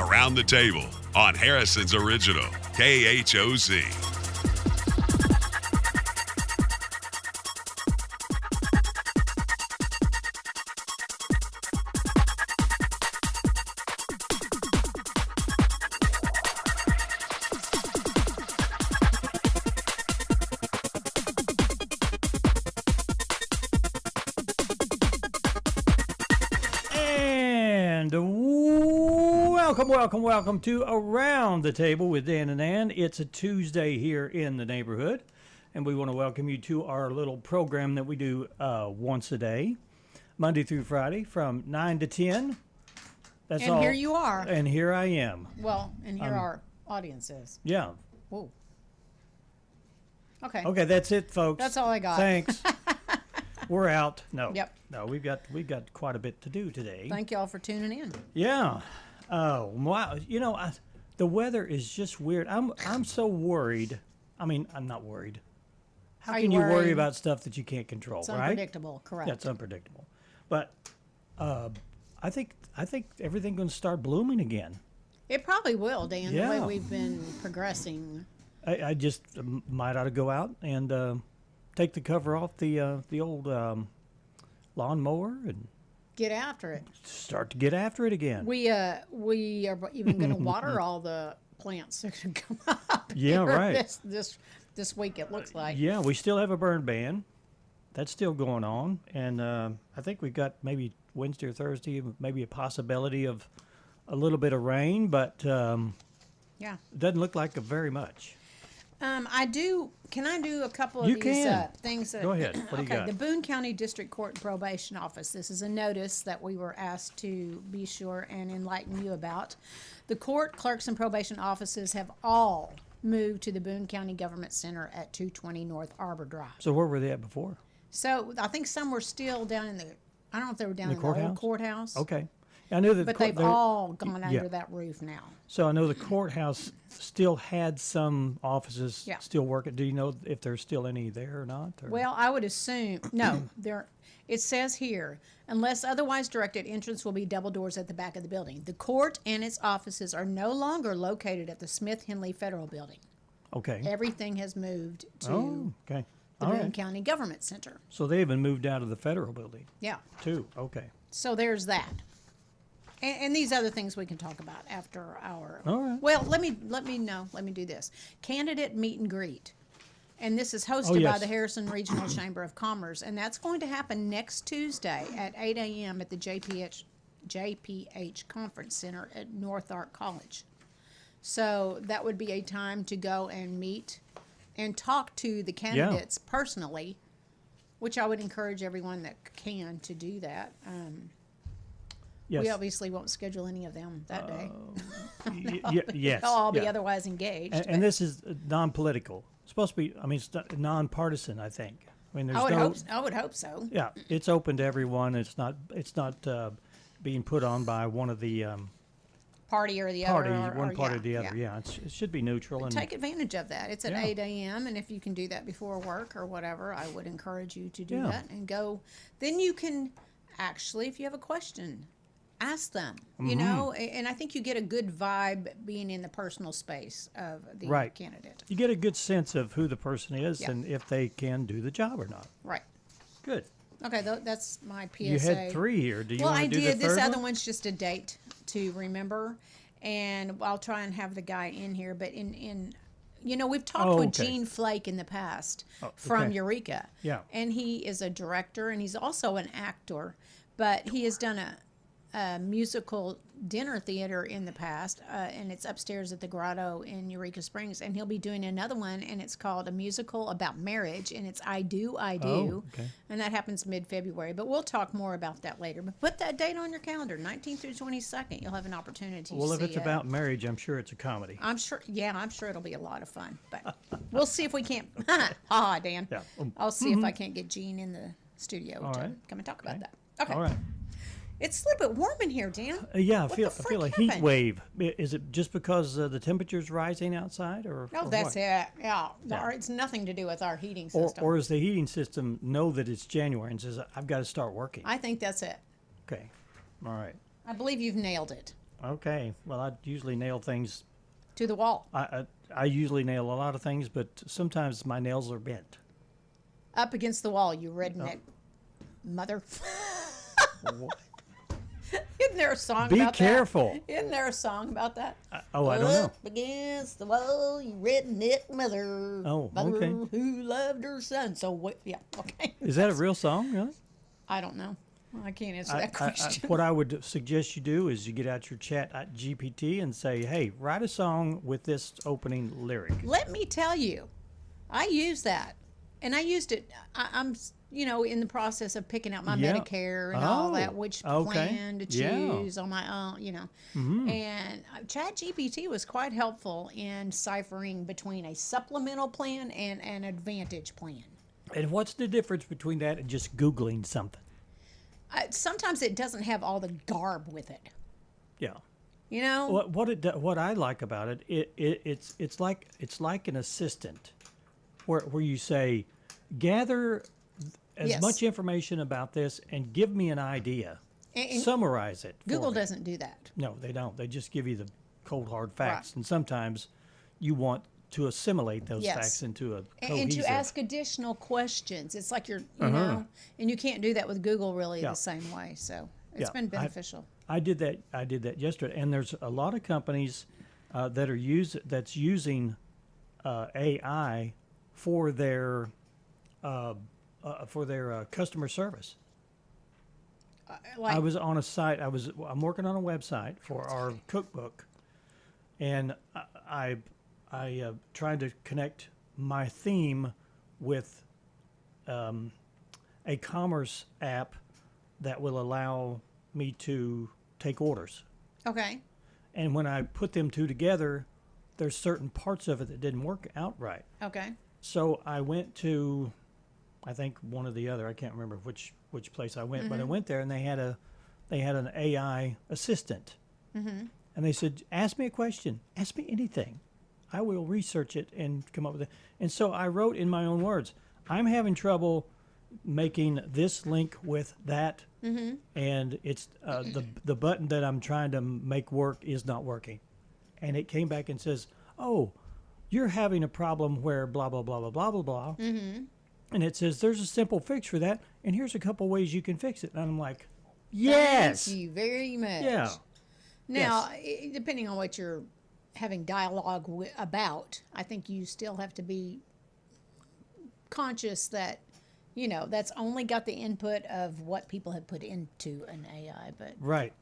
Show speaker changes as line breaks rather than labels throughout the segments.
Around the Table on Harrison's Original, KHOZ.
Welcome to Around the Table with Dan and Ann. It's a Tuesday here in the neighborhood, and we want to welcome you to our little program that we do once a day, Monday through Friday from 9 to 10. That's
and
all.
Here you are.
And here I am.
Well, and here our audience is.
Yeah.
Whoa. Okay.
Okay, that's it, folks.
That's all I got.
Thanks. We're out. No.
Yep.
No, we've got quite a bit to do today.
Thank y'all for tuning in.
Yeah. Oh, wow. You know, the weather is just weird. I'm so worried. I mean, I'm not worried. How can you worry about stuff that you can't control,
It's
right?
unpredictable, correct.
Yeah, it's unpredictable. But I think everything's going to start blooming again.
It probably will, Dan,
Yeah.
the way we've been progressing.
I just might ought to go out and take the cover off the old lawnmower and
Get after it.
start to get after it again.
We are even going to water all the plants that could come up.
Yeah,
here
right.
This week, it looks like.
Yeah, we still have a burn ban. That's still going on. And I think we've got maybe Wednesday or Thursday, maybe a possibility of a little bit of rain, but
Yeah.
it doesn't look like very much.
I do. Can I do a couple of
You
these
can.
Things? That,
Go ahead. What do you got?
The Boone County District Court and Probation Office. This is a notice that we were asked to be sure and enlighten you about. The court, clerks, and probation offices have all moved to the Boone County Government Center at 220 North Arbor Drive.
So where were they at before?
So I think some were still down in the. I don't know if they were down in the old courthouse.
Okay. I know that
But they've all gone
yeah.
under that roof now.
So I know the courthouse still had some offices
Yeah.
still working. Do you know if there's still any there or not? Or?
Well, I would assume no. There, it says here, unless otherwise directed, entrance will be double doors at the back of the building. The court and its offices are no longer located at the Smith Henley Federal Building.
Okay.
Everything has moved to
Oh, okay.
the
All
Boone
right.
County Government Center.
So they even moved out of the federal building
Yeah.
too. Okay.
So there's that. And these other things we can talk about after our.
All right.
Well, let me do this. Candidate meet and greet. And this is hosted by
yes.
the Harrison Regional Chamber of Commerce, and that's going to happen next Tuesday at 8 a.m. at the JPH Conference Center at North Ark College. So that would be a time to go and meet and talk to the candidates personally, which I would encourage everyone that can to do that.
Yes.
We obviously won't schedule any of them that day.
Yes.
They'll all be
yeah.
otherwise engaged.
And this is non-political. It's supposed to be. I mean, it's non-partisan. I think. I mean, there's
I would hope so.
Yeah, it's open to everyone. It's not being put on by one of the
Party or the
parties,
other.
one party or the other. Yeah, it should be neutral. And
Take advantage of that. It's at
Yeah.
8 a.m. and if you can do that before work or whatever, I would encourage you to do
Yeah.
that and go. Then you can actually, if you have a question, ask them.
Mm-hmm.
You know, and I think you get a good vibe being in the personal space of the
Right.
candidate.
you get a good sense of who the person is
Yeah.
and if they can do the job or not.
Right.
Good.
Okay, that's my PSA.
You had 3 here. Do you
Well,
want
I
to do
did.
the
This
third
other
one?
one's just a date to remember, and I'll try and have the guy in here. But in we've talked with
okay.
Gene Flake in the past
Oh,
from
okay.
Eureka.
Yeah.
And he is a director, and he's also an actor, but he has done a musical dinner theater in the past, and it's upstairs at the Grotto in Eureka Springs, and he'll be doing another one, and it's called a musical about marriage, and it's I Do,
Oh, okay.
and that happens mid-February, but we'll talk more about that later. But put that date on your calendar, 19th through 22nd, you'll have an opportunity
Well,
to
if
see
it's about marriage, I'm sure it's a comedy.
I'm sure it'll be a lot of fun, but we'll see if we can't, ha, Dan.
Yeah.
I'll see if I can't get Gene in the studio
All
to
right.
come and talk about
Okay.
that. Okay.
All right.
It's a little bit warm in here, Dan.
Yeah, I
What
feel
the
I feel a
frick
heat
happened?
wave. Is it just because the temperature's rising outside, or?
No,
or
that's
what?
it. Yeah.
Yeah.
It's nothing to do with our heating
Or,
system.
or does the heating system know that it's January and says, I've got to start working?
I think that's it.
Okay. All right.
I believe you've nailed it.
Okay. Well, I usually nail things.
To the wall.
I usually nail a lot of things, but sometimes my nails are bent.
Up against the wall, you redneck mother.
What?
Isn't there a song
Be
about
careful.
that? Isn't there a song about that?
Oh, I don't know.
Up against the wall, you redneck mother.
Oh,
mother
okay.
who loved her son. So what? Yeah, okay.
Is that a real song? Really?
I don't know. I can't answer that question.
What I would suggest you do is you get out your chat at GPT and say, hey, write a song with this opening lyric.
Let me tell you, I use that, and I used it. I'm, in the process of picking out my
Yeah.
Medicare and all that, which
okay.
plan to
Yeah.
choose on my own, And ChatGPT was quite helpful in ciphering between a supplemental plan and an advantage plan.
And what's the difference between that and just Googling something?
Sometimes it doesn't have all the garb with it.
Yeah. What I like about it, it's like an assistant, where you say, gather as
Yes.
much information about this and give me an idea,
And
summarize it. for
Google
me.
doesn't do that.
No, they don't. They just give you the cold hard facts,
Right.
and sometimes you want to assimilate those
Yes.
facts into a
And
cohesive.
to ask additional questions. It's like you know, and you can't do that with Google really
Yeah.
the same way. So it's
Yeah,
been beneficial.
I did that yesterday, and there's a lot of companies that's using AI for their customer service.
Like,
I was on a site. I'm working on a website for our cookbook, and I tried to connect my theme with a commerce app that will allow me to take orders.
okay.
And when I put them two together, there's certain parts of it that didn't work out right.
Okay.
So I went to, I think one or the other. I can't remember which place I went, but I went there and they had an AI assistant, and they said, "Ask me a question. Ask me anything. I will research it and come up with it." And so I wrote in my own words, "I'm having trouble making this link with that, and it's the button that I'm trying to make work is not working." And it came back and says, "Oh, you're having a problem where blah blah blah blah blah blah blah." And it says there's a simple fix for that, and here's a couple ways you can fix it. And I'm like, yes,
Thank you very much.
yeah,
Now, depending on what you're having dialogue about, I think you still have to be conscious that, that's only got the input of what people have put into an AI.
right.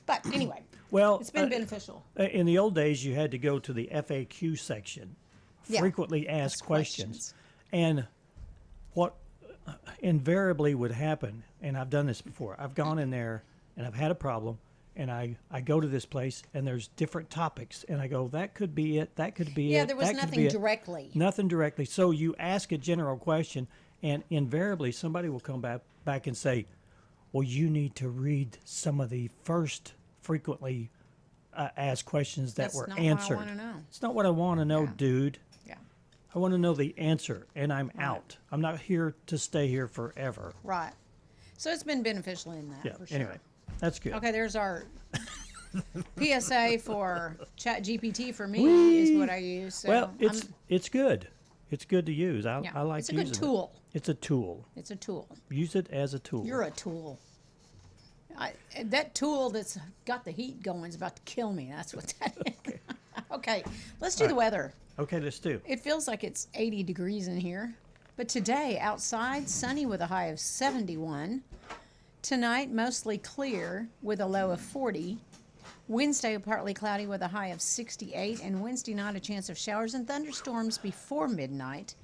But anyway,
Well,
it's been beneficial.
in the old days, you had to go to the FAQ section,
Yeah.
frequently asked
Ask
questions, and what invariably would happen, and I've done this before. I've gone in there and I've had a problem, and I go to this place and there's different topics, and I go, that could be it, that could be it.
Yeah, there was
that could
nothing
be it."
directly.
Nothing directly. So you ask a general question, and invariably somebody will come back and say, well, you need to read some of the first frequently asked questions that
That's
were
not what I
answered.
wanna know.
It's not what I want to know,
Yeah.
dude.
Yeah.
I want to know the answer, and I'm out. I'm not here to stay here forever.
Right. So it's been beneficial in that,
Yeah.
for sure.
Anyway, that's good.
Okay, there's our PSA for ChatGPT for me is what I use. So
Well, it's good. It's good to use. I like
it's a
using
good
it.
tool.
It's a tool.
It's a tool.
Use it as a tool.
You're a tool. That tool that's got the heat going is about to kill me. That's what that is. Okay, let's do the weather.
Okay, let's do.
It feels like it's 80 degrees in here. But today, outside, sunny with a high of 71. Tonight, mostly clear with a low of 40. Wednesday, partly cloudy with a high of 68. And Wednesday night, a chance of showers and thunderstorms before midnight.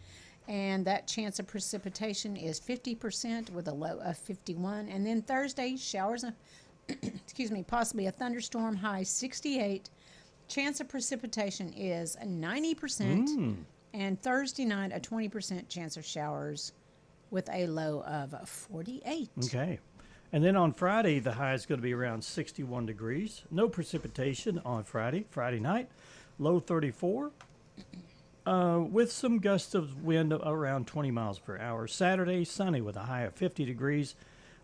And that chance of precipitation is 50% with a low of 51. And then Thursday, showers, possibly a thunderstorm, high 68. Chance of precipitation is 90%. And Thursday night, a 20% chance of showers with a low of 48.
Okay. And then on Friday, the high is going to be around 61 degrees. No precipitation on Friday night, low 34, with some gusts of wind around 20 miles per hour. Saturday, sunny with a high of 50 degrees,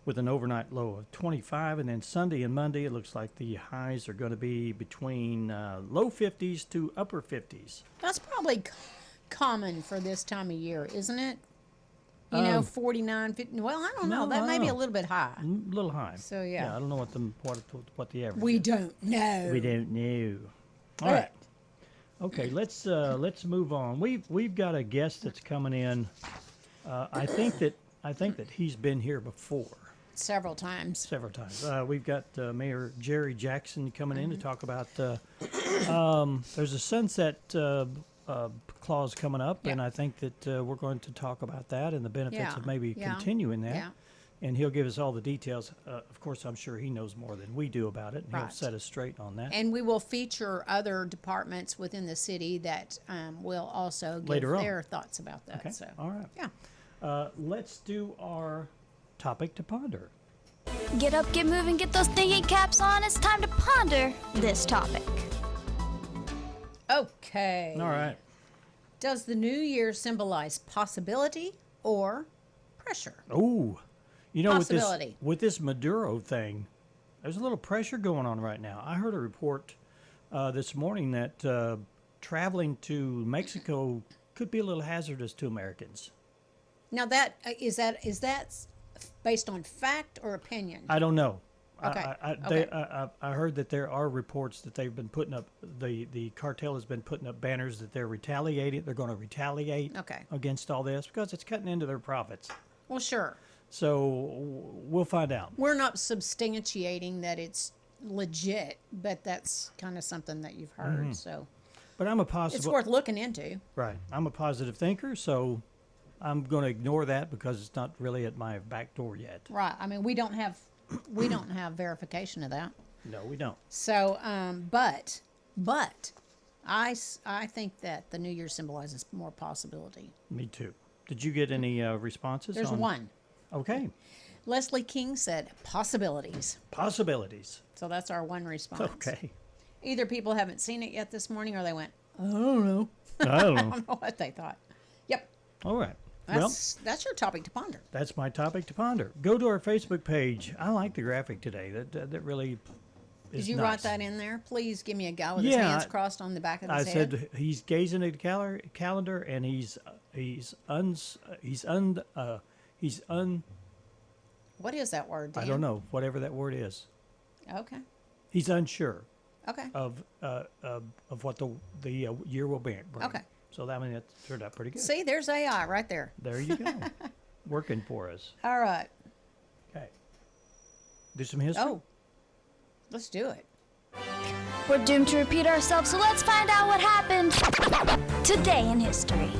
with an overnight low of 25. And then Sunday and Monday, it looks like the highs are going to be between low 50s to upper 50s.
That's probably common for this time of year, isn't it? You know, 49, 50. Well, I don't know.
No,
That
I
may
don't
be a
know.
little bit high.
A little high.
So, yeah.
I don't know what the average
We
is.
don't know.
We don't know. All right. Okay, let's move on. We've got a guest that's coming in. I think that he's been here before
Several times.
several times. We've got Mayor Jerry Jackson coming in to talk about. There's a sunset clause coming up, and
Yeah.
I think that we're going to talk about that and the benefits
Yeah,
of maybe
yeah,
continuing that.
yeah.
And he'll give us all the details. Of course, I'm sure he knows more than we do about it, and he'll
Right.
set us straight on that.
And we will feature other departments within the city that will also give
Later on.
their thoughts about that.
Okay.
So,
All right.
yeah.
Let's do our topic to ponder.
Get up, get moving, get those thinking caps on. It's time to ponder this topic.
Okay.
All right.
Does the new year symbolize possibility or pressure?
Oh, you know,
Possibility.
with this Maduro thing, there's a little pressure going on right now. I heard a report this morning that traveling to Mexico could be a little hazardous to Americans.
Now is that based on fact or opinion?
I don't know.
Okay,
I heard that there are reports that they've been putting up, the cartel has been putting up banners that they're retaliating. They're going to retaliate
Okay.
against all this because it's cutting into their profits.
Well, sure.
So we'll find out.
We're not substantiating that it's legit, but that's kind of something that you've heard.
Mm-hmm.
So
But I'm a
it's
possible
worth looking into.
right. I'm a positive thinker, so I'm going to ignore that because it's not really at my back door yet.
Right. I mean, we don't have verification of that.
No, we don't.
So, but I think that the new year symbolizes more possibility.
Me too. Did you get any responses?
There's
on-
one.
Okay.
Leslie King said possibilities.
Possibilities.
So that's our one response.
Okay.
Either people haven't seen it yet this morning or they went, I don't know.
I don't
I
know.
don't know what they thought. Yep.
All right. Well,
That's your topic to ponder.
that's my topic to ponder. Go to our Facebook page. I like the graphic today. That really is
Did you
nice.
write that in there? Please give me a guy with his
Yeah,
hands crossed on the back of
I
his head.
said he's gazing at the calendar and he's
What is that word, Dan?
I don't know, whatever that word is.
Okay.
He's unsure
Okay.
of what the year will bring.
Okay.
So that that turned out pretty good.
See, there's AI right there.
There you go, working for us.
All right.
Okay. Do some history.
Oh, let's do it.
We're doomed to repeat ourselves, so let's find out what happened today in history.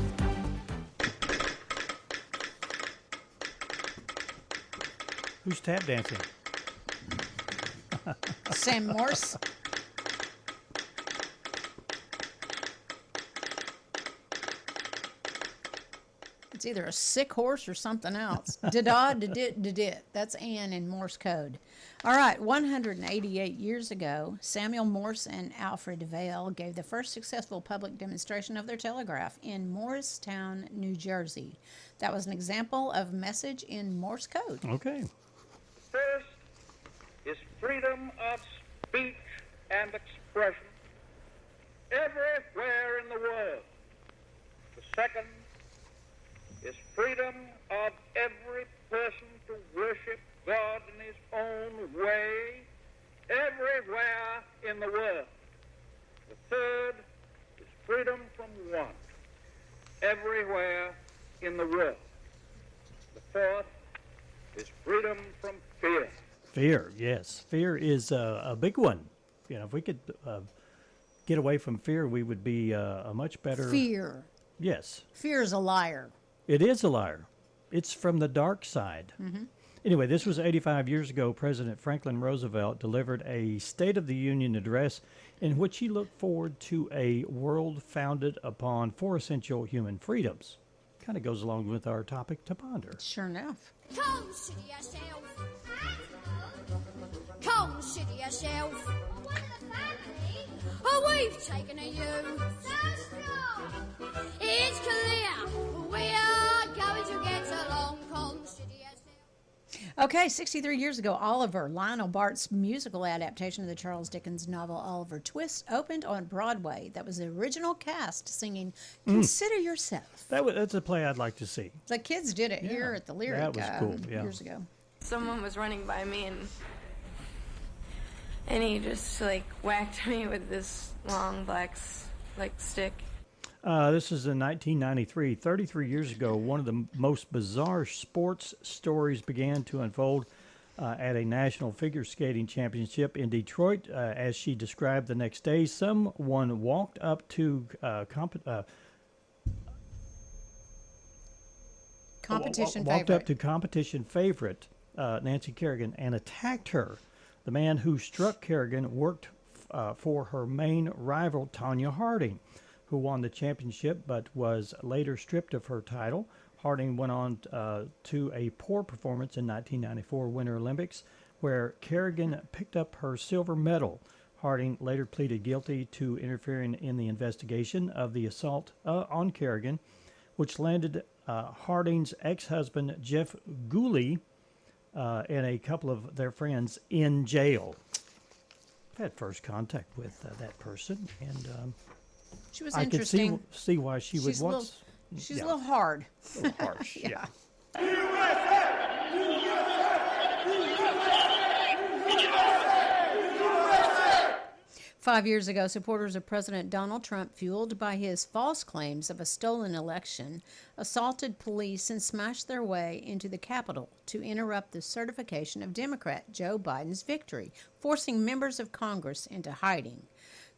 Who's tap dancing?
Sam Morse. It's either a sick horse or something else. Da-da, da-dit, da-dit. That's Ann in Morse code. All right, 188 years ago, Samuel Morse and Alfred Vail gave the first successful public demonstration of their telegraph in Morristown, New Jersey. That was an example of message in Morse code.
Okay.
First is freedom of speech and expression everywhere in the world. The second is freedom of every person to worship God in his own way everywhere in the world. The third is freedom from want everywhere in the world. The fourth is freedom from fear.
Fear, yes. Fear is a big one. You know, if we could get away from fear, we would be a much better.
Fear.
Yes,
Fear is a liar.
it is a liar. It's from the dark side.
Mm-hmm.
Anyway, this was 85 years ago. President Franklin Roosevelt delivered a State of the Union address in which he looked forward to a world founded upon four essential human freedoms. Kind of goes along with our topic to ponder.
Sure enough.
Come sit yourself. Come sit yourself. What the family? Oh, we've taken a you. So strong. It's clear we are going to get along. Come sit yourself.
Okay, 63 years ago, Oliver, Lionel Bart's musical adaptation of the Charles Dickens novel Oliver Twist, opened on Broadway. That was the original cast singing Consider Yourself.
That's a play I'd like to see.
The kids did it here at the Lyric
That was cool, yeah.
years ago.
Someone was running by me and he just like whacked me with this long black stick.
This is in 1993, 33 years ago. One of the most bizarre sports stories began to unfold at a national figure skating championship in Detroit. As she described the next day, someone walked up to competition favorite Nancy Kerrigan and attacked her. The man who struck Kerrigan worked for her main rival, Tonya Harding, who won the championship but was later stripped of her title. Harding went on to a poor performance in 1994 Winter Olympics, where Kerrigan picked up her silver medal. Harding later pleaded guilty to interfering in the investigation of the assault on Kerrigan, which landed Harding's ex-husband, Jeff Gooley, and a couple of their friends in jail. I've had first contact with that person, and
She was
I
interesting.
could see why she would want.
She's a little hard.
A little harsh, yeah.
Five years ago, supporters of President Donald Trump, fueled by his false claims of a stolen election, assaulted police and smashed their way into the Capitol to interrupt the certification of Democrat Joe Biden's victory, forcing members of Congress into hiding.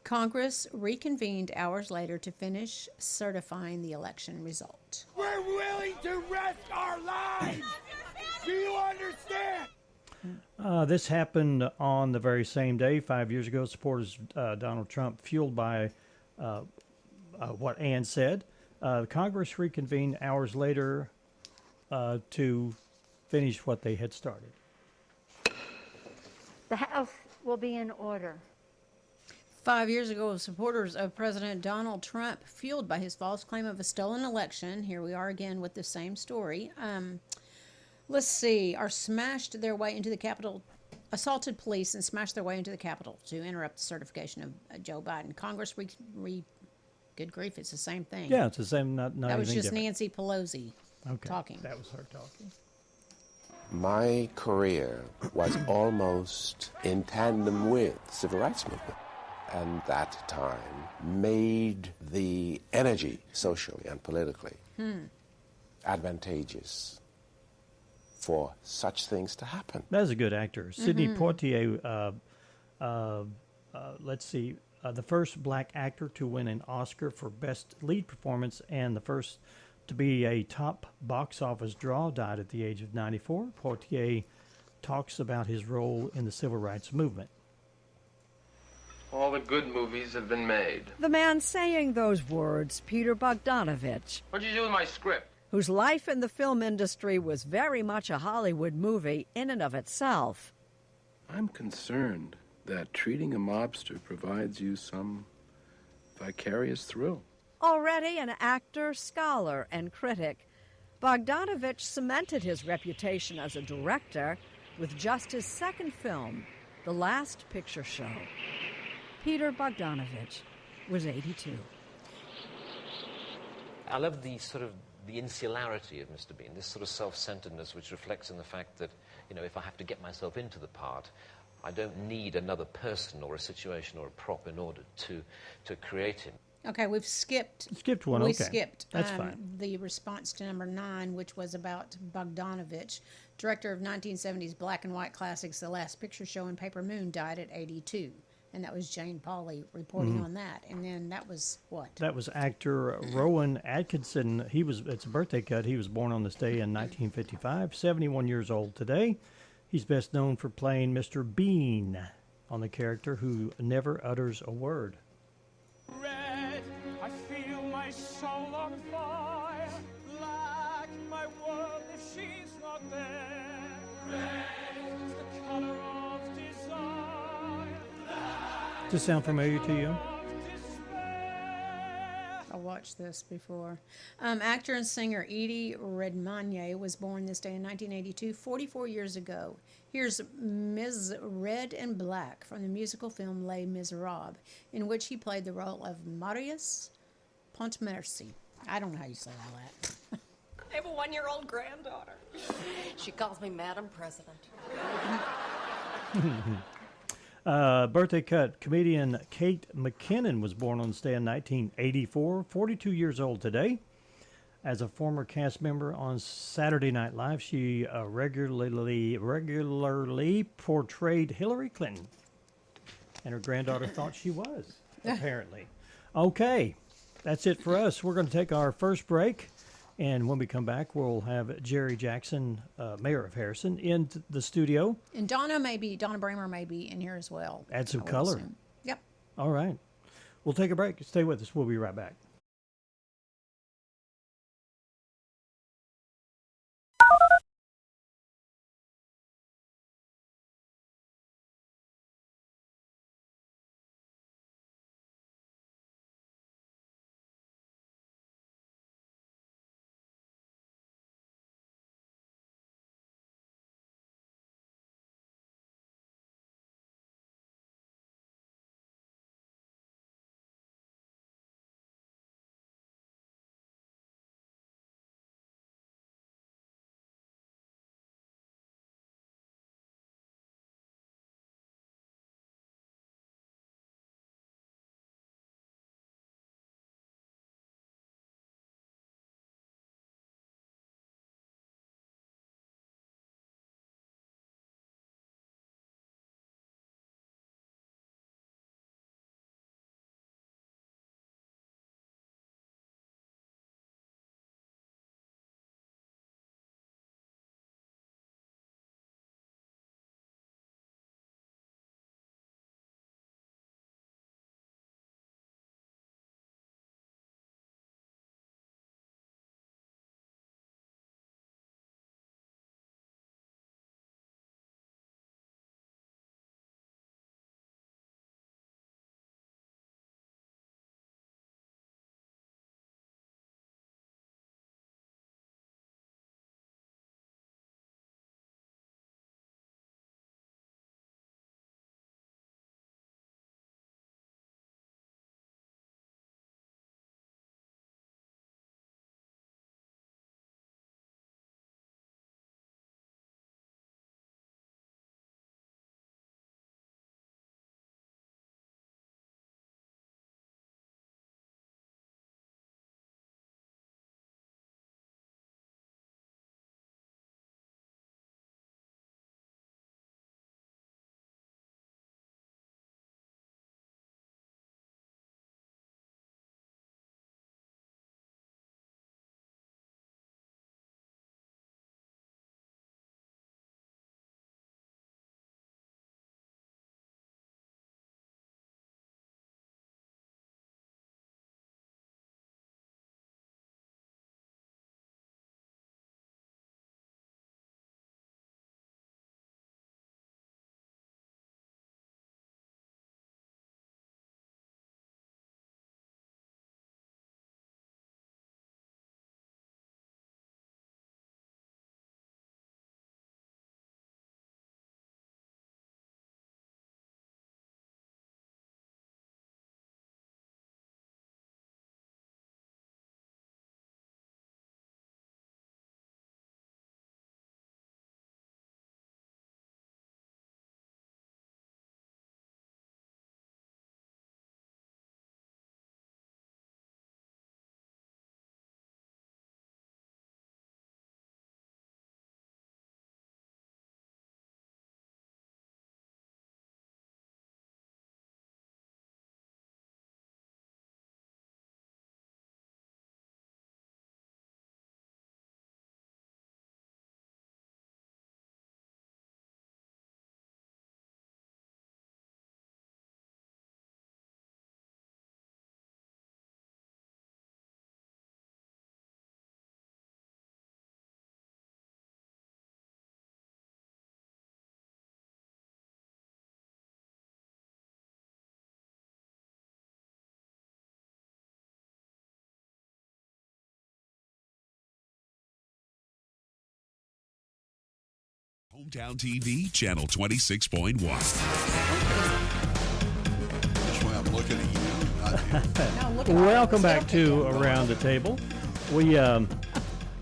Congress reconvened hours later to finish certifying the election result.
We're willing to risk our lives! Do you understand?
This happened on the very same day, 5 years ago. Supporters Donald Trump, fueled by what Ann said. Congress reconvened hours later to finish what they had started.
The House will be in order.
5 years ago, supporters of President Donald Trump, fueled by his false claim of a stolen election, here we are again with the same story, let's see, are smashed their way into the Capitol, assaulted police and smashed their way into the Capitol to interrupt the certification of Joe Biden. Congress good grief, it's the same thing.
Yeah, it's the same, not
That was
anything
just
different.
Nancy Pelosi talking.
That was her talking.
My career was almost in tandem with the civil rights movement. And that time made the energy, socially and politically, advantageous for such things to happen.
That's a good actor. Sidney Poitier, let's see, the first black actor to win an Oscar for Best Lead Performance and the first to be a top box office draw, died at the age of 94. Poitier talks about his role in the civil rights movement.
All the good movies have been made.
The man saying those words, Peter Bogdanovich.
What'd you do with my script?
Whose life in the film industry was very much a Hollywood movie in and of itself.
I'm concerned that treating a mobster provides you some vicarious thrill.
Already an actor, scholar, and critic, Bogdanovich cemented his reputation as a director with just his second film, The Last Picture Show. Peter Bogdanovich was 82.
I love the insularity of Mr. Bean, this sort of self-centeredness which reflects in the fact that, if I have to get myself into the part, I don't need another person or a situation or a prop in order to create him.
Okay, we've skipped.
Skipped one,
we
okay.
skipped
That's fine.
the response to number 9, which was about Bogdanovich, director of 1970s black and white classics The Last Picture Show and Paper Moon, died at 82. And that was Jane Pauley reporting on that. And then that was what?
That was actor Rowan Atkinson. It's a birthday cut. He was born on this day in 1955, 71 years old today. He's best known for playing Mr. Bean on the character who never utters a word.
Red, I feel my soul on fire, like my world if she's not there. Red is the color of desire.
Does this sound familiar to you?
I watched this before. Actor and singer Edie Redmayne was born this day in 1982, 44 years ago. Here's Ms. Red and Black from the musical film Les Miserables, in which he played the role of Marius Pontmercy. I don't know how you say all that.
I have a 1-year-old granddaughter. She calls me Madam President.
Birthday cut. Comedian Kate McKinnon was born on this day in 1984, 42 years old today. As a former cast member on Saturday Night Live, she regularly portrayed Hillary Clinton. And her granddaughter thought she was, apparently. Okay, that's it for us. We're going to take our first break. And when we come back, we'll have Jerry Jackson, mayor of Harrison, in the studio.
And Donna Bramer may be in here as well.
Add some color.
Assume. Yep.
All right. We'll take a break. Stay with us. We'll be right back.
Hometown TV, channel 26.1.
That's why I'm looking at you.
Welcome back to Around the Table. We,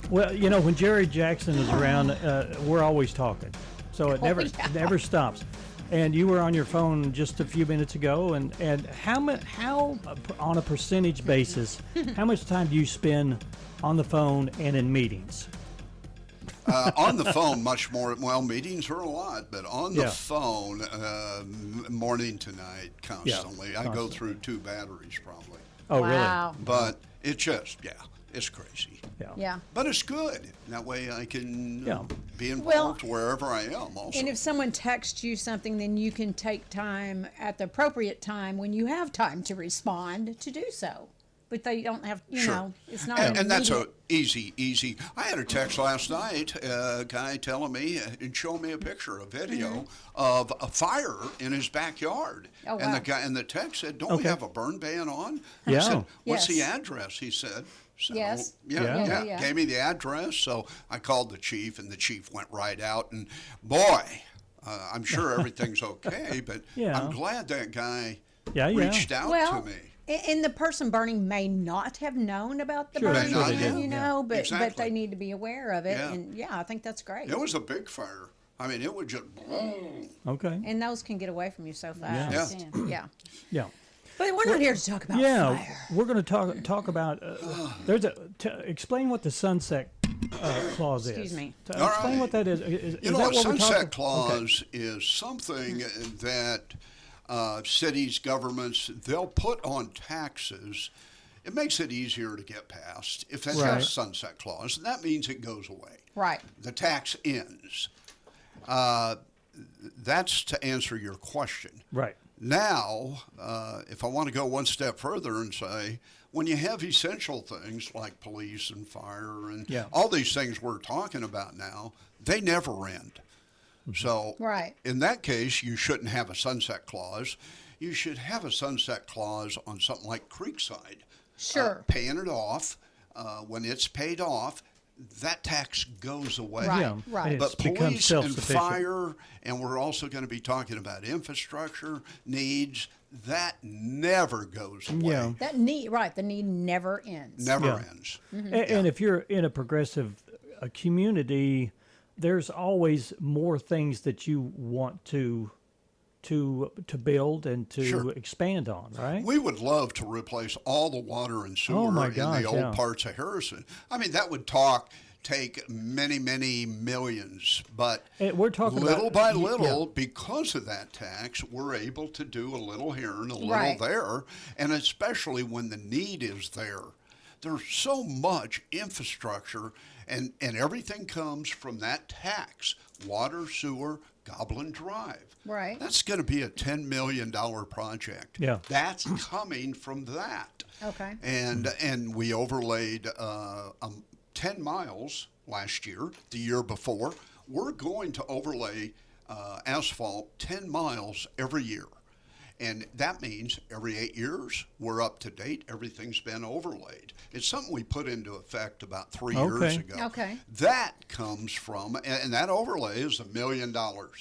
well, you know, when Jerry Jackson is around, we're always talking. So it never stops. And you were on your phone just a few minutes ago, and how on a percentage basis, how much time do you spend on the phone and in meetings?
On the phone, much more. Well, meetings are a lot, but on the phone, morning to night, constantly. I go through 2 batteries probably.
Oh,
wow.
really?
But it just, it's crazy.
Yeah.
But it's good. That way I can be involved wherever I am also.
And if someone texts you something, then you can take time at the appropriate time when you have time to respond to do so. But they don't have, you know, it's not
and that's a easy. I had a text last night, a guy telling me and showing me a picture, a video of a fire in his backyard.
Oh, wow.
And the guy in the text said, "Don't we have a burn ban on?"
Yeah.
I said, "What's the address?" He said. So,
yes.
Yeah. Gave me the address, so I called the chief, and the chief went right out. And boy, I'm sure everything's okay, but I'm glad that guy reached out to me.
And the person burning may not have known about the
Sure,
burn
they
ban,
not.
you know, but
Exactly.
but they need to be aware of it.
Yeah.
And I think that's great.
It was a big fire. I mean, it would just.
Okay.
And those can get away from you so fast.
Yeah.
But we're not here to talk about fire.
We're going to talk about. Explain what the sunset clause is.
Excuse me.
Explain what that is. Is
You know,
that
a
what
sunset clause is something that cities, governments, they'll put on taxes. It makes it easier to get past if that has a sunset clause. And that means it goes away.
Right.
The tax ends. That's to answer your question.
Right.
Now, if I want to go one step further and say, when you have essential things like police and fire and all these things we're talking about now, they never end. So in that case, you shouldn't have a sunset clause. You should have a sunset clause on something like Creekside.
Sure.
Paying it off. When it's paid off, that tax goes away.
Right.
But police and fire, and we're also going to be talking about infrastructure needs, that never goes away.
Yeah.
That need, the need never ends.
Never ends.
Mm-hmm.
And if you're in a progressive community, there's always more things that you want to build and to expand on, right?
We would love to replace all the water and sewer in the old parts of Harrison. I mean, that would take many, many millions, but
we're talking
little by little, because of that tax, we're able to do a little here and a little there, and especially when the need is there. There's so much infrastructure, and everything comes from that tax, water, sewer, Goblin Drive.
Right.
That's going to be a $10 million project.
Yeah.
That's coming from that.
Okay.
And we overlaid 10 miles last year, the year before. We're going to overlay asphalt 10 miles every year. And that means every 8 years, we're up to date. Everything's been overlaid. It's something we put into effect about 3 years ago.
Okay.
That comes from, and that overlay is $1 million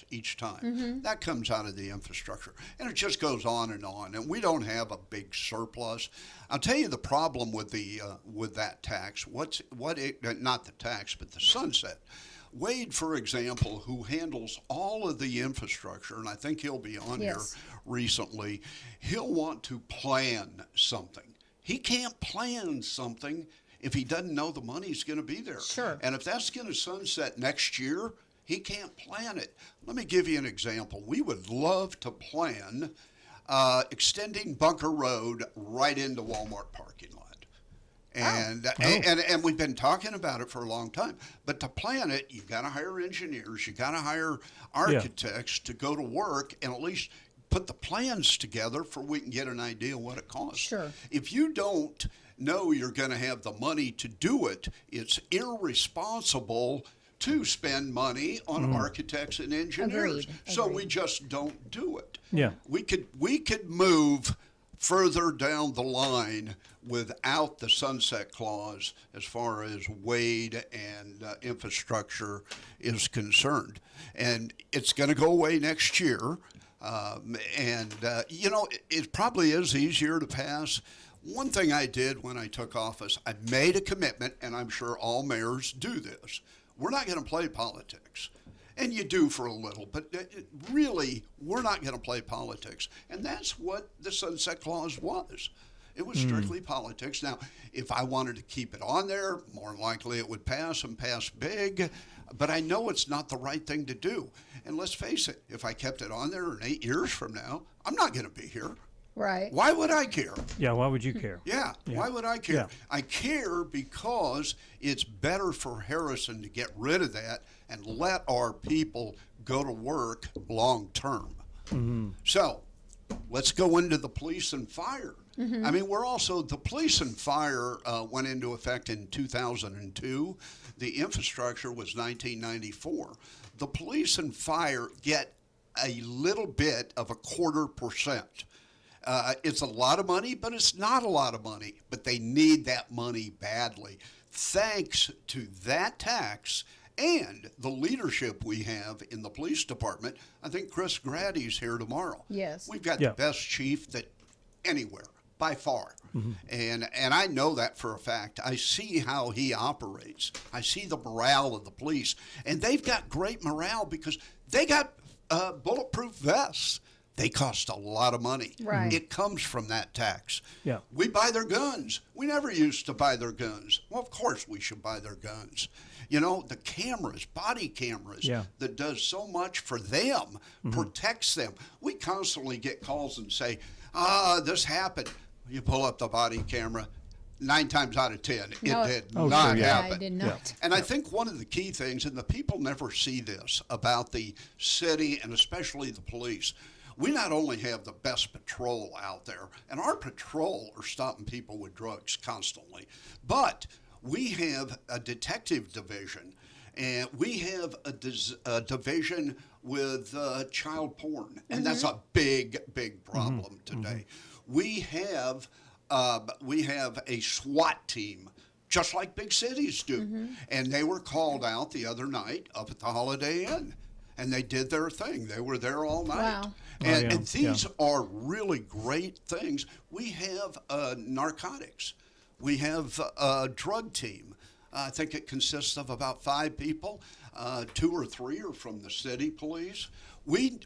each time.
Mm-hmm.
That comes out of the infrastructure. And it just goes on. And we don't have a big surplus. I'll tell you the problem with that tax. Not the tax, but the sunset. Wade, for example, who handles all of the infrastructure, and I think he'll be on here recently, he'll want to plan something. He can't plan something if he doesn't know the money's going to be there.
Sure.
And if that's going to sunset next year, he can't plan it. Let me give you an example. We would love to plan extending Bunker Road right into Walmart parking lot. And we've been talking about it for a long time. But to plan it, you've got to hire engineers, you've got to hire architects to go to work and at least put the plans together for we can get an idea of what it costs.
Sure.
If you don't know you're going to have the money to do it, it's irresponsible to spend money on architects and engineers.
Agreed.
So we just don't do it.
Yeah.
We could move further down the line without the sunset clause as far as Wade and infrastructure is concerned. And it's going to go away next year. It probably is easier to pass. One thing I did when I took office, I made a commitment, and I'm sure all mayors do this. We're not going to play politics. And you do for a little, but really, we're not going to play politics. And that's what the Sunset Clause was. It was strictly politics. Now, if I wanted to keep it on there, more likely it would pass and pass big. But I know it's not the right thing to do. And let's face it, if I kept it on there in 8 years from now, I'm not going to be here.
Right.
Why would I care?
Yeah, why would you care?
Yeah, why would I care?
Yeah.
I care because it's better for Harrison to get rid of that and let our people go to work long term. So let's go into the police and fire. I mean, the police and fire went into effect in 2002. The infrastructure was 1994. The police and fire get a little bit of 0.25%. It's a lot of money, but it's not a lot of money. But they need that money badly. Thanks to that tax and the leadership we have in the police department, I think Chris Grady's here tomorrow.
Yes.
We've got the best chief that anywhere, by far. And I know that for a fact. I see how he operates. I see the morale of the police. And they've got great morale because they got bulletproof vests. They cost a lot of money.
Right.
It comes from that tax.
Yeah.
We buy their guns. We never used to buy their guns. Well, of course we should buy their guns. You know, the cameras, body cameras, that does so much for them, protects them. We constantly get calls and say, this happened. You pull up the body camera. 9 times out of 10, it did not happen.
It did not.
And I think one of the key things, and the people never see this about the city and especially the police, we not only have the best patrol out there, and our patrol are stopping people with drugs constantly, but we have a detective division, and we have a division with child porn, and that's a big, big problem today. We have a SWAT team, just like big cities do, and they were called out the other night up at the Holiday Inn. And they did their thing. They were there all night.
Wow.
And these are really great things. We have narcotics. We have a drug team. I think it consists of about 5 people. 2 or 3 are from the city police. We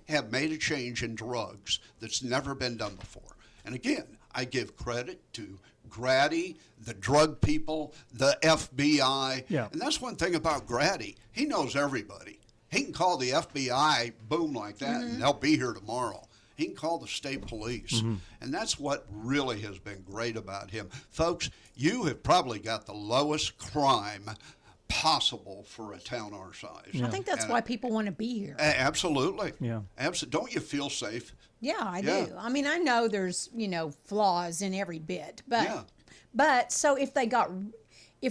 have made a change in drugs that's never been done before. And again, I give credit to Grady, the drug people, the FBI.
Yeah.
And that's one thing about Grady. He knows everybody. He can call the FBI, boom, like that, and they'll be here tomorrow. He can call the state police. And that's what really has been great about him. Folks, you have probably got the lowest crime possible for a town our size.
I think that's why people want to be here.
Absolutely.
Yeah.
Don't you feel safe?
Yeah, I do. I mean, I know there's, flaws in every bit, but so if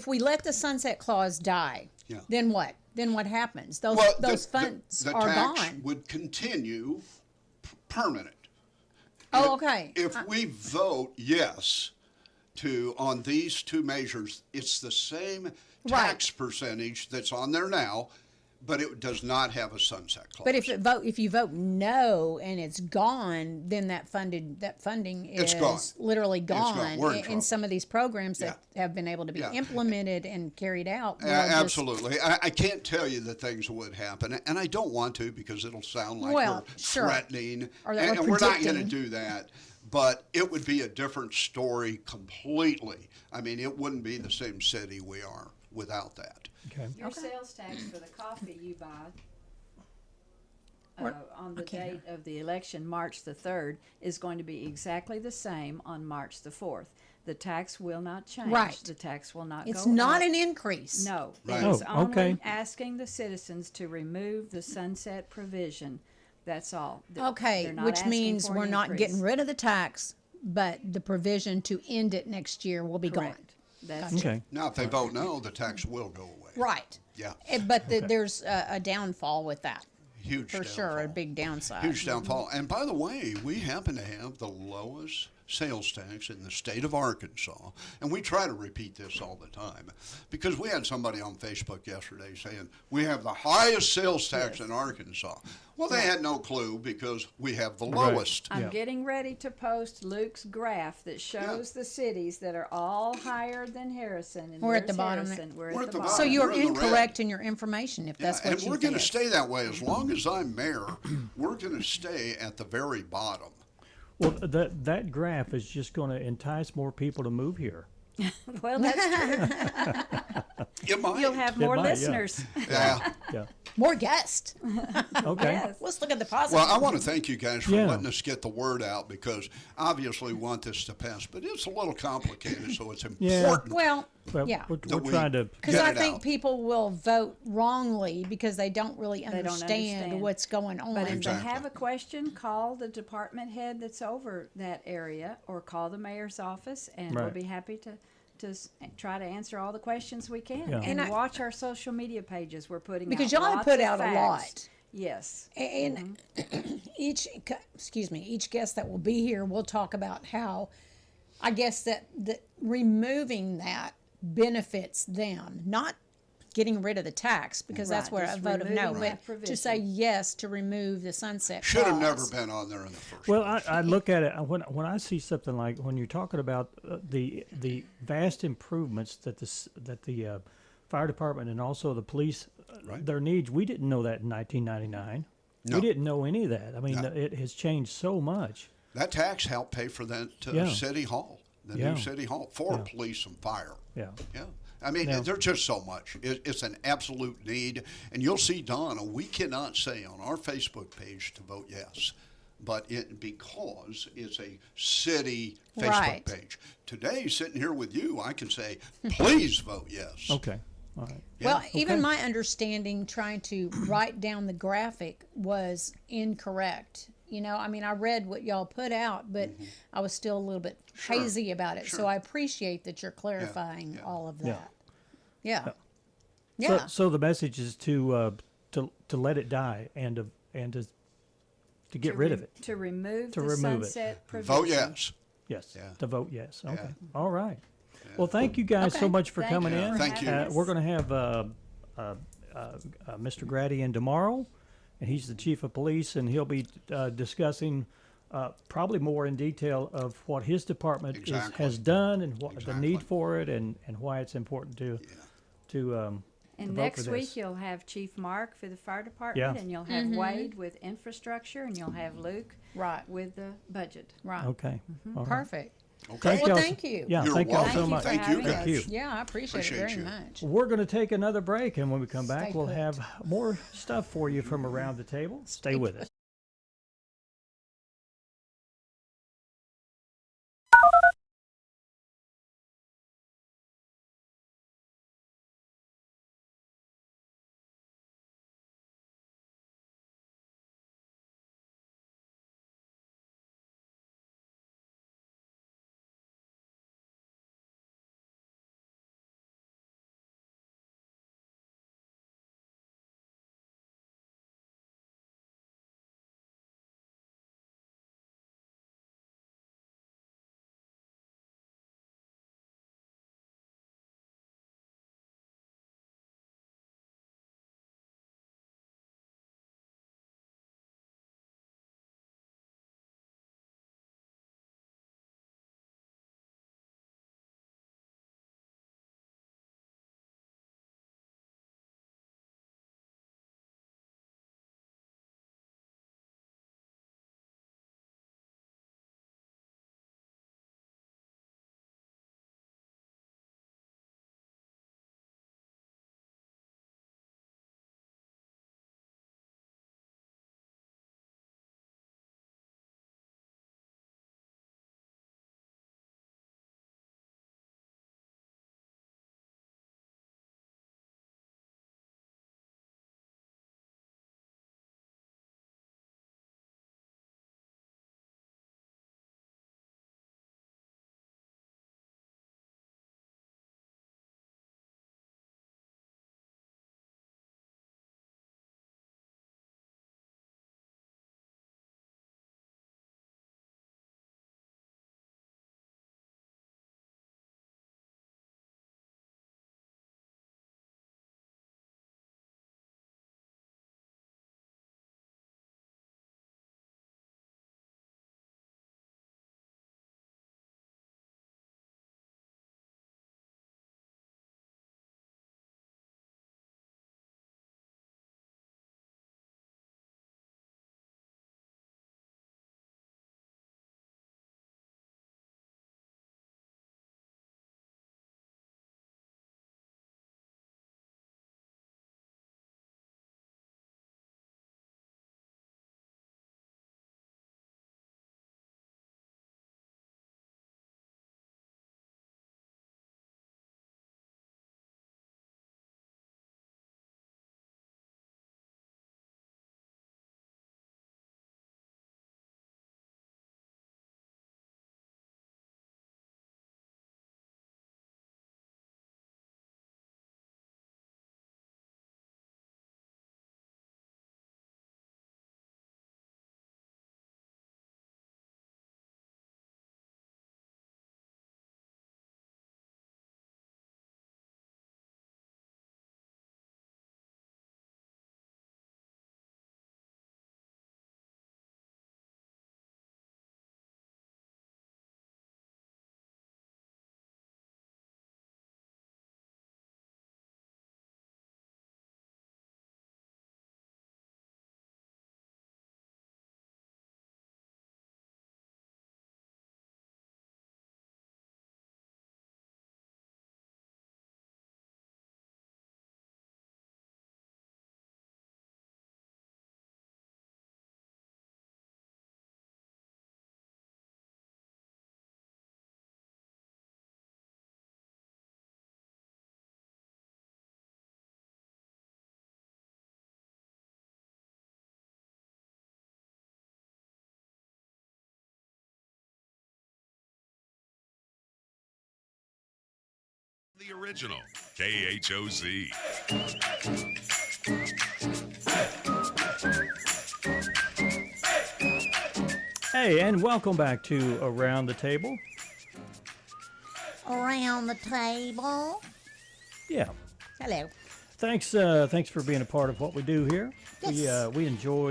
we let the sunset clause die, then what? Then what happens? Those funds
the
are
tax
gone.
Would continue permanent.
Oh, okay.
If we vote yes on these 2 measures, it's the same tax percentage that's on there now, but it does not have a sunset clause.
But if you vote no and it's gone, then that funding is
gone.
literally
It's gone.
gone
We're in
in
trouble.
some of these programs that have been able to be implemented and carried out.
Absolutely. I can't tell you the things that would happen, and I don't want to because it'll sound like we're threatening,
Or that
and
we're
we're not going to
predicting.
do that. But it would be a different story completely. I mean, it wouldn't be the same city we are without that.
Okay.
Your sales tax for the coffee you buy on the date of the election, March the 3rd, is going to be exactly the same on March the 4th. The tax will not change.
Right.
The tax will not
It's
go
not
up.
an increase.
No.
Right.
It is
Oh,
only
okay.
asking the citizens to remove the sunset provision. That's all.
Okay,
They're not
which
asking
means
for an
we're not
increase.
getting rid of the tax, but the provision to end it next year will be
Correct.
gone.
That's
Okay.
Now, if they vote no, the tax will go away.
Right.
Yeah.
But there's a downfall with that.
Huge
for
downfall.
sure, a big downside.
Huge downfall. And by the way, we happen to have the lowest sales tax in the state of Arkansas. And we try to repeat this all the time because we had somebody on Facebook yesterday saying we have the highest sales tax in Arkansas. Well, they had no clue because we have the lowest.
I'm getting ready to post Luke's graph that shows the cities that are all higher than Harrison. And
We're at the
where's
bottom.
Harrison? We're at the bottom.
So you're
We're in the red.
incorrect in your information if that's what
and
you
we're going to
think.
stay that way as long as I'm mayor. We're going to stay at the very bottom.
Well, that graph is just going to entice more people to move here.
Well, that's true.
You might.
You'll have more listeners.
Yeah.
Yeah.
More guests.
Okay.
Yes.
Let's look at the positive.
Well, I want to thank you guys for
Yeah.
letting us get the word out because obviously we want this to pass, but it's a little complicated, so it's important.
Well,
Well,
yeah.
we're
that we
trying to.
Because
get
I
it
think
out.
people will vote wrongly because they don't really
They don't
understand
understand.
what's going on.
But if
Exactly.
they have a question, call the department head that's over that area or call the mayor's office, and we'll
Right.
be happy to try to answer all the questions we can.
Yeah.
And
And
watch our social media pages. We're putting
Because
out
y'all have
lots
put
of
out a
facts.
lot.
Yes.
And each guest that will be here will talk about how, I guess that removing that benefits them, not getting rid of the tax because that's
Right,
where
just
a vote of no,
removing that
but to say
provision.
yes to remove the sunset
Should have
clause.
never been on there in the first
Well,
place.
I look at it when I see something like when you're talking about the vast improvements that the fire department and also the police their needs. We didn't know that in 1999.
No.
We didn't know any of that. I mean,
No.
it has changed so much.
That tax helped pay for that
Yeah.
city hall, the
Yeah.
new city hall for
Yeah.
police and fire.
Yeah.
Yeah. I mean,
Yeah.
there's just so much. It's an absolute need. And you'll see, Donna, we cannot say on our Facebook page to vote yes, but because it's a city Facebook
Right.
page. Today, sitting here with you, I can say, please vote yes.
Okay. All right.
Well,
Yeah.
even
Okay.
my understanding trying to write down the graphic was incorrect. You know, I mean, I read what y'all put out, but I was still a little bit hazy about it. So
Sure.
I appreciate that you're clarifying all of that. Yeah.
So, so the message is to let it die and to get rid of it.
To remove
To
the
remove it.
sunset provision.
Vote yes.
Yes.
Yeah.
To vote yes. Okay.
Yeah.
All right. Well, thank you guys so
Okay.
much for
Thank
coming
you
in.
for
Thank you.
having us.
We're going to have Mr. Grady in tomorrow, and he's the chief of police, and he'll be discussing probably more in detail of what his department
Exactly.
has done and what the
Exactly.
need for it, and why it's important to
And
vote
next
for
week
this.
you'll have Chief Mark for the fire department,
Yeah.
and you'll have Wade with infrastructure, and you'll have Luke
Right.
with the budget.
Right.
Okay. All right.
Perfect.
Okay.
Well,
y'all
thank you.
Yeah,
You're
thank y'all
welcome.
so much.
Thank you,
having
guys.
Thank you.
Yeah, I appreciate it
Appreciate
very
you.
much.
We're going to take another break, and when we come back,
Stay
we'll
put.
have more stuff for you from around the table. Stay with us.
the original, KHOZ.
Hey, and welcome back to Around the Table.
Around the table.
Yeah.
Hello.
Thanks for being a part of what we do here.
Yes.
We enjoy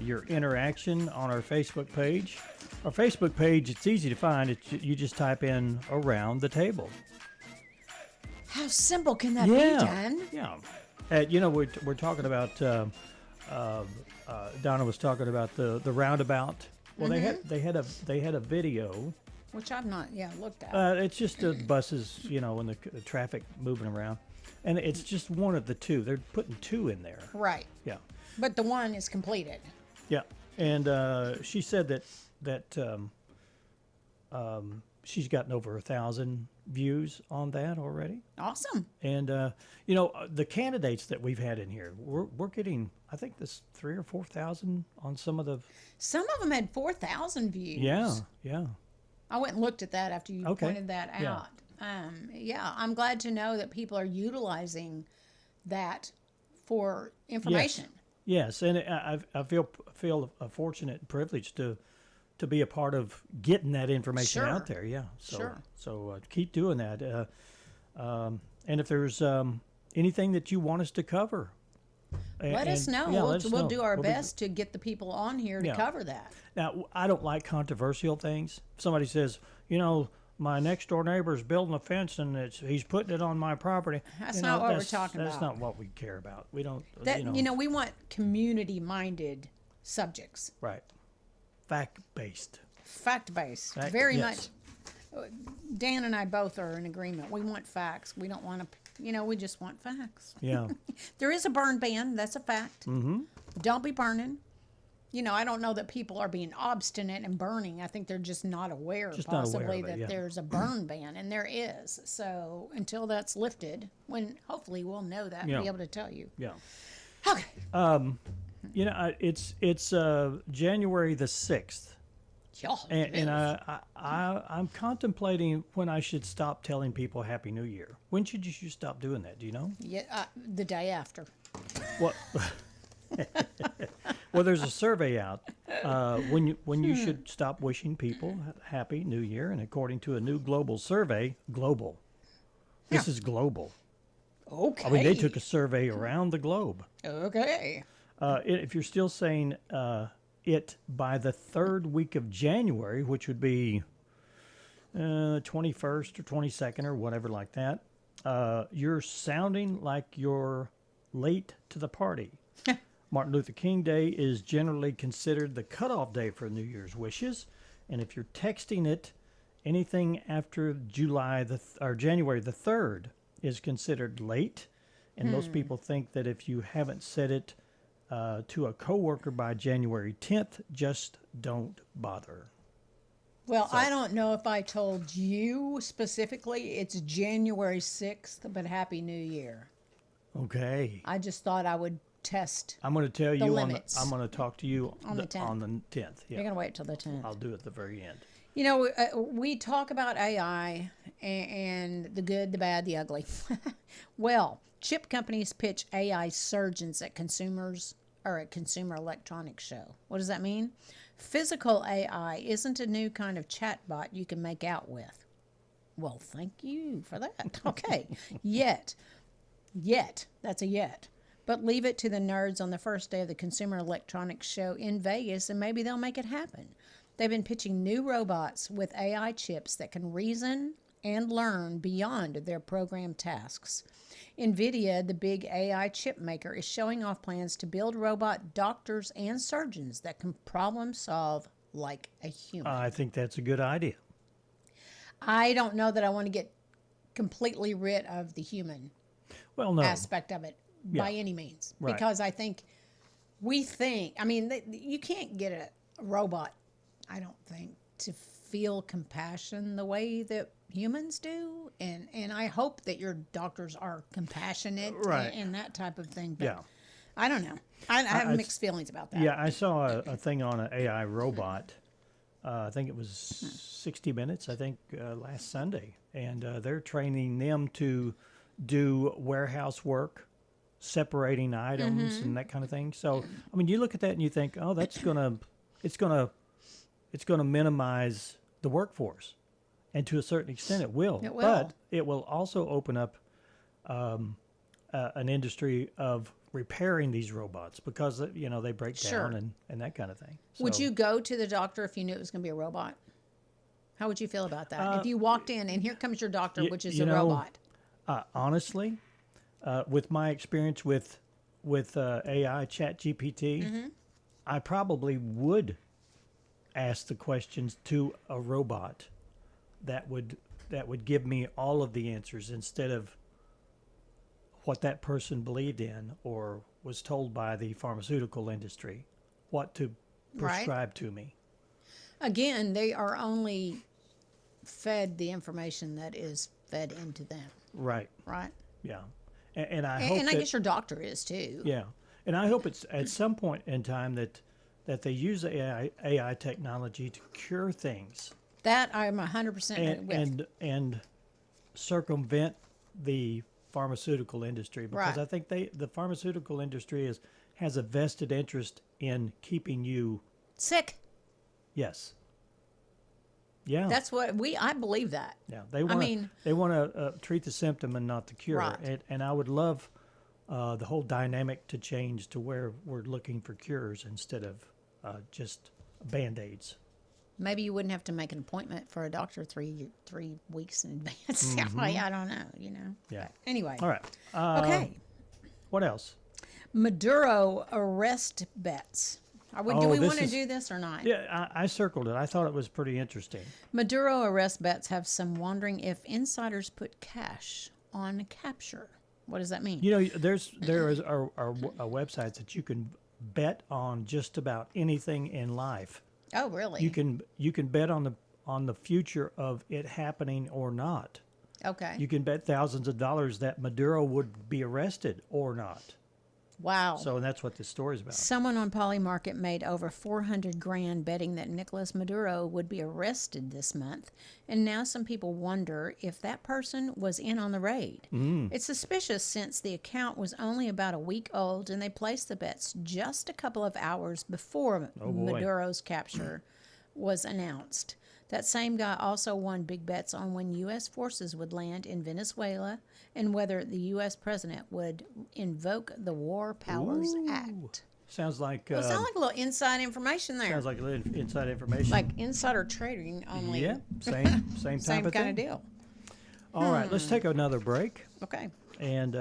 your interaction on our Facebook page. Our Facebook page, it's easy to find. You just type in Around the Table.
How simple can that be, Dan?
Yeah. We're talking about, Donna was talking about the roundabout. Well, they had a video.
Which I've not looked at.
It's just the buses, and the traffic moving around. And it's just one of the two. They're putting two in there.
Right.
Yeah.
But the one is completed.
Yeah. And she said that she's gotten over 1,000 views on that already.
Awesome.
And the candidates that we've had in here, we're getting, I think, this 3,000 or 4,000 on some of the.
Some of them had 4,000 views.
Yeah.
I went and looked at that after you pointed that out. I'm glad to know that people are utilizing that for information.
Yes, and I feel fortunate and privileged to be a part of getting that information out there. Yeah, so keep doing that. And if there's anything that you want us to cover,
let us know. We'll do our best to get the people on here to cover that.
Now, I don't like controversial things. If somebody says, my next door neighbor is building a fence and he's putting it on my property.
That's not what we're talking about.
That's not what we care about. We don't.
We want community-minded subjects.
Right. Fact-based.
Fact-based. Very much. Dan and I both are in agreement. We want facts. We don't want to, we just want facts.
Yeah.
There is a burn ban. That's a fact.
Mm-hmm.
Don't be burning. I don't know that people are being obstinate and burning. I think they're just not aware, possibly, that there's a burn ban, and there is. So until that's lifted, when hopefully we'll know that and be able to tell you.
Yeah.
Okay.
It's January the 6th.
Yeah,
and I'm contemplating when I should stop telling people Happy New Year. When should you stop doing that? Do you know?
Yeah, the day after.
What? Well, there's a survey out when you should stop wishing people Happy New Year, and according to a new global survey, this is global.
Okay.
I mean, they took a survey around the globe.
Okay.
If you're still saying it by the third week of January, which would be 21st or 22nd or whatever like that, you're sounding like you're late to the party. Martin Luther King Day is generally considered the cutoff day for New Year's wishes, and if you're texting it, anything after January the 3rd is considered late, and most people think that if you haven't said it to a coworker by January 10th, just don't bother.
Well, I don't know if I told you specifically it's January 6th, but Happy New Year.
Okay.
I just thought I would test.
I'm going to tell you.
Limits.
I'm going to talk to you
on the 10th.
Yeah.
You're going to wait till the 10th.
I'll do it at the very end.
We talk about AI and the good, the bad, the ugly. Well, chip companies pitch AI surgeons at Consumer Electronics Show. What does that mean? Physical AI isn't a new kind of chatbot you can make out with. Well, thank you for that. Okay. Yet. That's a yet. But leave it to the nerds on the first day of the Consumer Electronics Show in Vegas, and maybe they'll make it happen. They've been pitching new robots with AI chips that can reason and learn beyond their programmed tasks. NVIDIA, the big AI chip maker, is showing off plans to build robot doctors and surgeons that can problem solve like a human.
I think that's a good idea.
I don't know that I want to get completely rid of the human aspect of it by any means.
Right.
Because I think you can't get a robot, I don't think, to feel compassion the way that humans do. And I hope that your doctors are compassionate and that type of thing. But I don't know. I have mixed feelings about that.
Yeah, I saw a thing on an AI robot I think it was 60 Minutes, I think, last Sunday. And they're training them to do warehouse work, separating items and that kind of thing. So, I mean, you look at that and you think, oh, it's gonna minimize the workforce, and to a certain extent, it will.
It will.
But it will also open up an industry of repairing these robots because they break
Sure.
down and that kind of thing.
Would
So-
you go to the doctor if you knew it was going to be a robot? How would you feel about that? If you walked in and here comes your doctor, which is a robot.
Honestly, with my experience with AI, ChatGPT, I probably would ask the questions to a robot that would give me all of the answers instead of what that person believed in or was told by the pharmaceutical industry, what to prescribe to me.
Again, they are only fed the information that is fed into them.
Right.
Right.
Yeah. And I hope
and I guess your doctor is too.
Yeah. And I hope it's at some point in time that they use AI technology to cure things.
That I'm 100% with.
And circumvent the pharmaceutical industry because
Right.
I think the pharmaceutical industry has a vested interest in keeping you
sick.
Yes. Yeah.
That's what I believe that.
Yeah. They want to treat the symptom and not the cure.
Right.
And I would love the whole dynamic to change to where we're looking for cures instead of just Band-Aids.
Maybe you wouldn't have to make an appointment for a doctor 3 weeks in advance. I don't know,
Yeah.
Anyway.
All right.
Okay.
What else?
Maduro arrest bets. Do we want to do this or not?
Yeah, I circled it. I thought it was pretty interesting.
Maduro arrest bets have some wondering if insiders put cash on capture. What does that mean?
There are websites that you can bet on just about anything in life.
Oh, really?
You can bet on the future of it happening or not.
Okay.
You can bet thousands of dollars that Maduro would be arrested or not.
Wow.
So that's what this story's about.
Someone on Polymarket made over $400,000 betting that Nicolas Maduro would be arrested this month, and now some people wonder if that person was in on the raid. It's suspicious since the account was only about a week old, and they placed the bets just a couple of hours before Maduro's capture was announced. That same guy also won big bets on when U.S. forces would land in Venezuela and whether the U.S. president would invoke the War Powers Act.
Sounds like
Well, it sounds like a little inside information there.
sounds like a little inside information.
Like insider trading, only
yeah, same type of
kind
thing.
of deal.
All right, let's take another break.
Okay.
And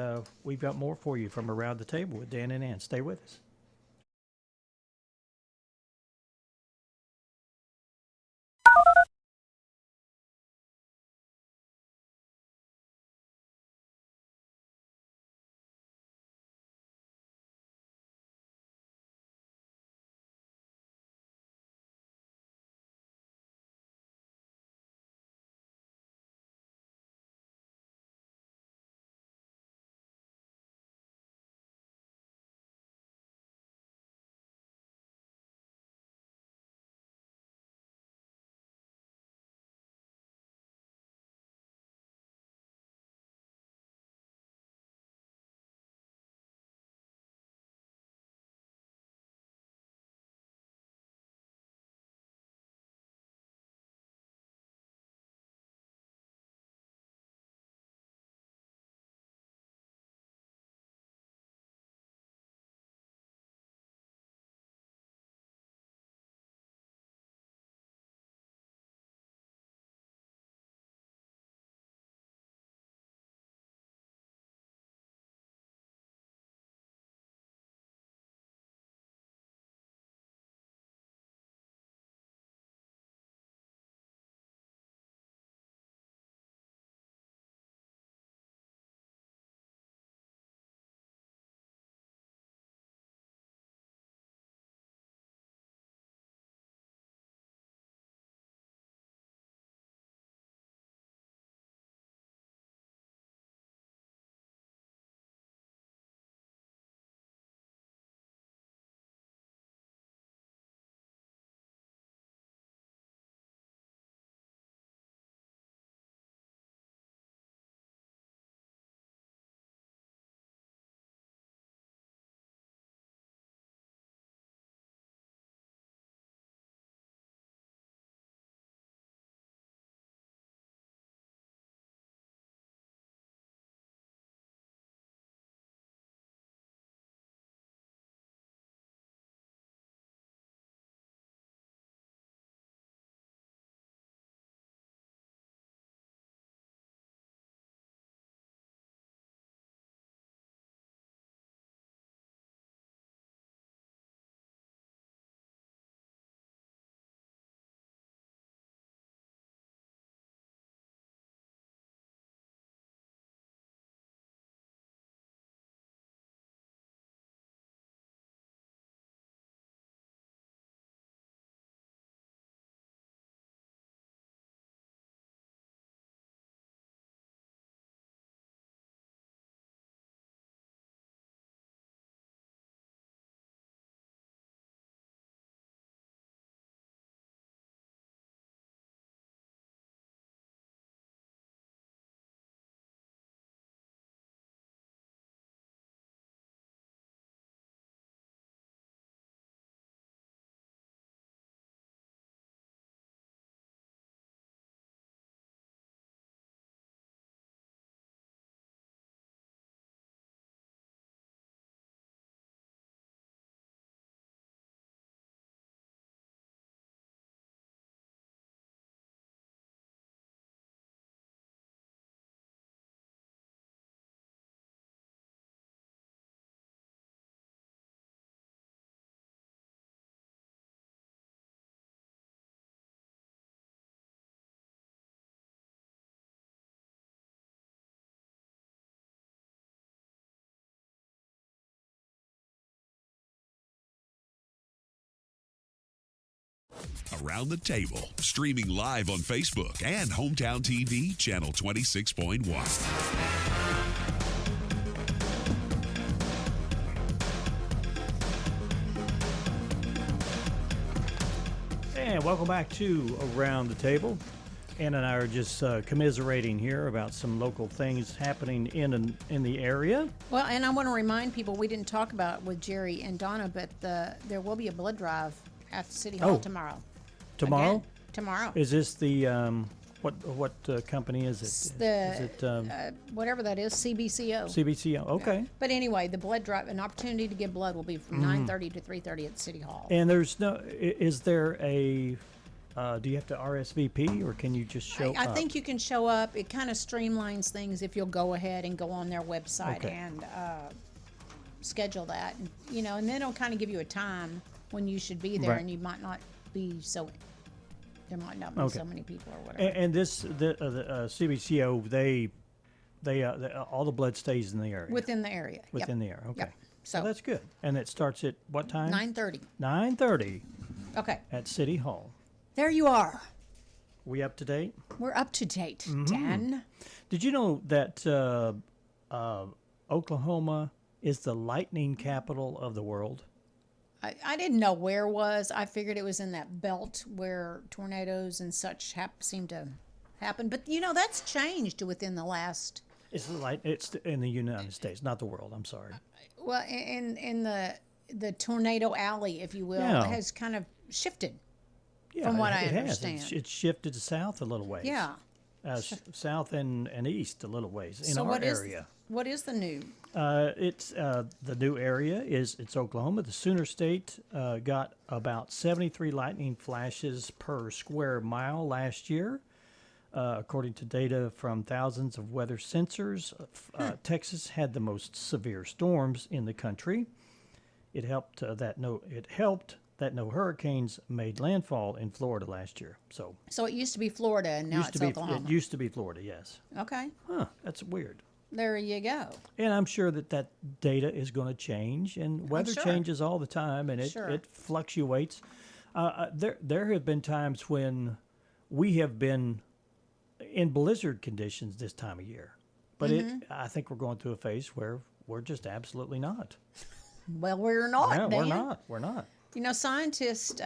we've got more for you from Around the Table with Dan and Ann. Stay with us.
Around the Table, streaming live on Facebook and Hometown TV, channel 26.1.
And welcome back to Around the Table. Ann and I are just commiserating here about some local things happening in the area.
Well, and I want to remind people, we didn't talk about it with Jerry and Donna, but there will be a blood drive at the City Hall tomorrow.
Tomorrow?
Again, tomorrow.
Is this the what company is it?
Is it whatever that is, CBCO.
CBCO. Okay.
Yeah. But anyway, the blood drive, an opportunity to give blood, will be from 9:30 to 3:30 at the City Hall.
And there's no. Is there a? Do you have to RSVP or can you just show up?
I think you can show up. It kind of streamlines things if you'll go ahead and go on their website and schedule that. And, and then it'll kind of give you a time when you should be there, and you might not be so. There might not be so many people or whatever.
And this the CBCO they all the blood stays in the area.
Within the area.
Within the area. Okay.
Yep. So
that's good. And it starts at what time?
9:30.
9:30.
Okay.
At City Hall.
There you are.
We up to date?
We're up to date, Dan.
Did you know that Oklahoma is the lightning capital of the world?
I didn't know where it was. I figured it was in that belt where tornadoes and such seem to happen. But, that's changed within the last...
It's in the United States, not the world. I'm sorry.
Well, in the tornado alley, if you will, has kind of shifted.
Yeah,
from what I
it
understand.
Has. It's shifted south a little ways.
Yeah.
South and east a little ways in
so
our area.
What is the new?
It's the new area it's Oklahoma. The Sooner State got about 73 lightning flashes per square mile last year, according to data from thousands of weather sensors. Texas had the most severe storms in the country. It helped that no hurricanes made landfall in Florida last year. So
it used to be Florida, and now it's Oklahoma.
It used to be Florida, yes.
Okay.
Huh, that's weird.
There you go.
And I'm sure that data is going to change, and weather changes all the time, and it fluctuates. There have been times when we have been in blizzard conditions this time of year, but I think we're going through a phase where we're just absolutely not.
Well, we're not,
Yeah,
Dan.
we're not.
Scientists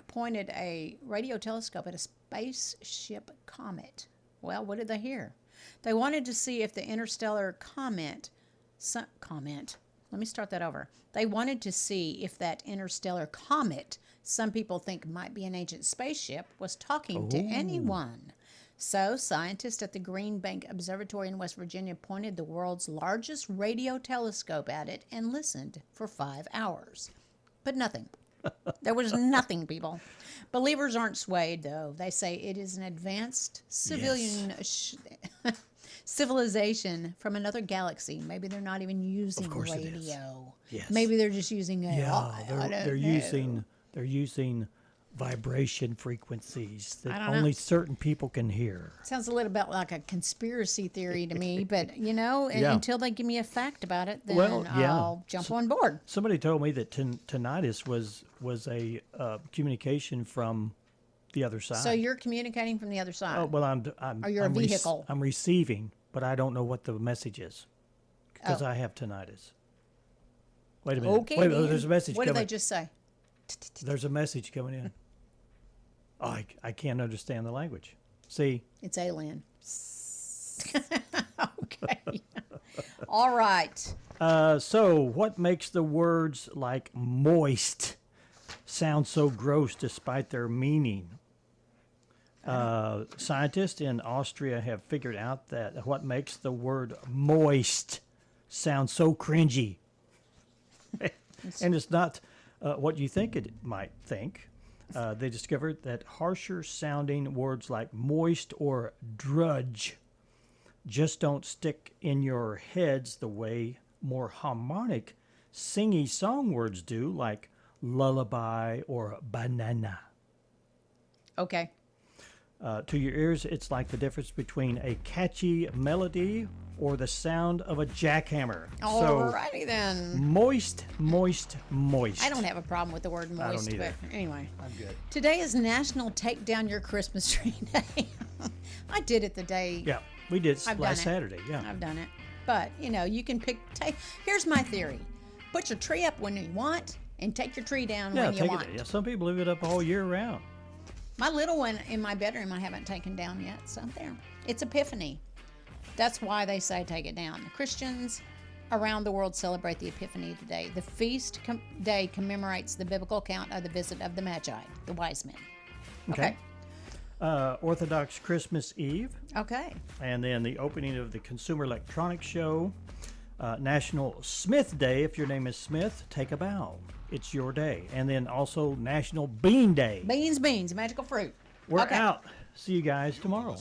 pointed a radio telescope at a spaceship comet. Well, what did they hear? They wanted to see if the interstellar comet. Let me start that over. They wanted to see if that interstellar comet, some people think might be an ancient spaceship, was talking to anyone. So, scientists at the Green Bank Observatory in West Virginia pointed the world's largest radio telescope at it and listened for 5 hours. But nothing. There was nothing, people. Believers aren't swayed, though. They say it is an advanced civilization from another galaxy. Maybe they're not even using radio.
Yes.
Maybe they're just using AI.
They're using vibration frequencies that only certain people can hear.
Sounds a little bit like a conspiracy theory to me, but until they give me a fact about it, then I'll jump on board.
Somebody told me that tinnitus was a communication from the other side.
So you're communicating from the other side.
Oh well,
or you're a vehicle.
I'm receiving, but I don't know what the message is because I have tinnitus. Wait a minute.
Okay.
Wait, there's a message.
What
coming.
did they just say?
There's a message coming in. Oh, I can't understand the language. See?
It's alien. Okay. All right.
So, what makes the words like moist sound so gross despite their meaning? Scientists in Austria have figured out that what makes the word moist sound so cringy. And it's not what you think it might think. They discovered that harsher sounding words like moist or drudge just don't stick in your heads the way more harmonic, singy song words do, like lullaby or banana.
Okay.
To your ears, it's like the difference between a catchy melody or the sound of a jackhammer.
Alrighty then.
Moist, moist, moist.
I don't have a problem with the word moist.
I don't either.
But anyway.
I'm good.
Today is National Take Down Your Christmas Tree Day. I did it the day.
Yeah, we did
I've
last
done it.
Saturday. Yeah.
I've done it. But, you can here's my theory. Put your tree up when you want and take your tree down when you want.
Yeah, some people leave it up all year round.
My little one in my bedroom I haven't taken down yet, so there. It's Epiphany. That's why they say take it down. The Christians around the world celebrate the Epiphany today. The feast day commemorates the biblical account of the visit of the Magi, the wise men. Okay.
Orthodox Christmas Eve.
Okay.
And then the opening of the Consumer Electronics Show. National Smith Day. If your name is Smith, take a bow. It's your day. And then also National Bean Day.
Beans, magical fruit.
We're
Okay.
out. See you guys tomorrow.